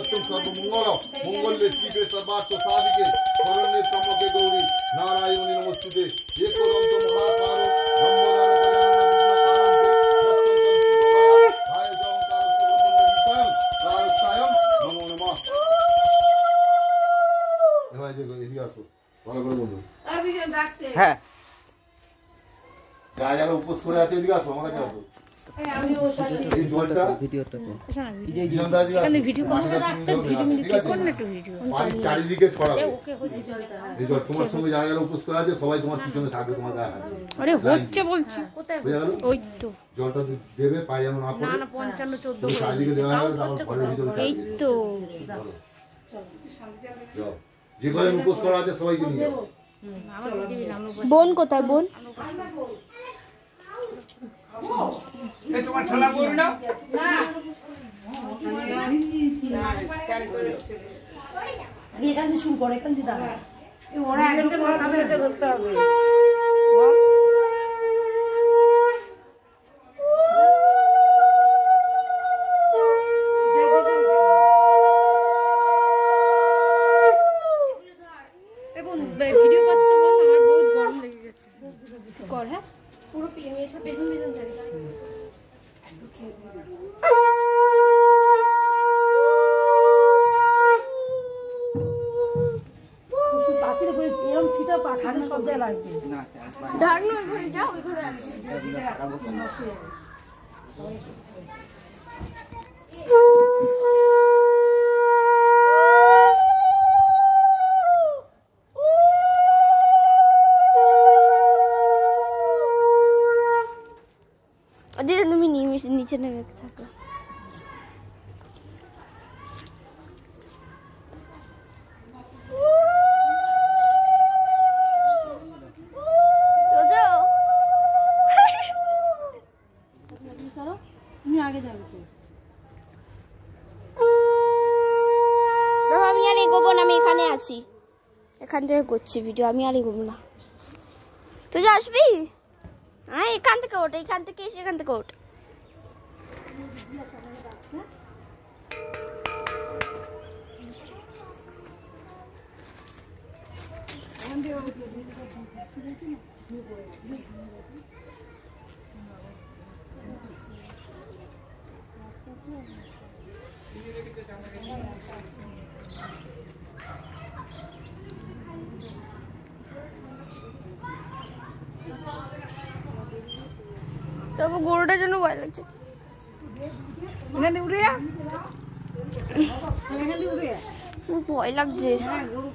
सर्वमंगल मंगल्ये शिवे सर्वार्थ साधिके शरण्ये त्र्यंबके गौरी नारायणी नमोस्तुते एकदन्त महाकारो হ্যাঁ যারা উপোস করে আছে এদিকে আসো আমার কাছে আসো এই জলটা ভিডিওটাতে এখানে ভিডিও পানি চারিদিকে ছড়াবে এই জল তোমার সঙ্গে যারা যারা উপোস করে আছে সবাই তোমার পিছনে থাকবে তোমার গায়ে হাত আরে হচ্ছে বলছি কোথায় ওই তো জলটা দেবে পায়ে যেন না পড়ে না 55 14 চারিদিকে দেওয়া হবে তারপর ঘরের ভিতরে এই তো যাও যে কজন উপোস করা আছে সবাইকে নিয়ে যাও আমার দিদি নাম বোন কোথায় বোন এই তোমার ছোলা বড় না এখান থেকে শুরু করে এখান থেকে দাঁড়া ওরা একদম আমাদেরকে ধরতে হবে ভিডিও করতে বল আমার বহুত গরম লেগে গেছে কর হ্যাঁ পুরো পেছনে এসে পেছন পেছন ধরে পাখির উপরে এরকম ছিটা পাখানো সব জায়গায় লাগবে না ঢাকনো ওই ঘরে যাও ওই ঘরে আছে দিদি তুমি নিচে নেমে থাকো তুমি আগে যাবে তো আমি আর এগোবো না আমি এখানে আছি এখান থেকে করছি ভিডিও আমি আর এগোবো না তুই আসবি হ্যাঁ এখান থেকে ওঠ এখান থেকে এসে এখান থেকে ওঠ তবে গরুটার জন্য ভয় লাগছে এখানে উড়ে এখানে উড়ে ভয় লাগছে হ্যাঁ গরু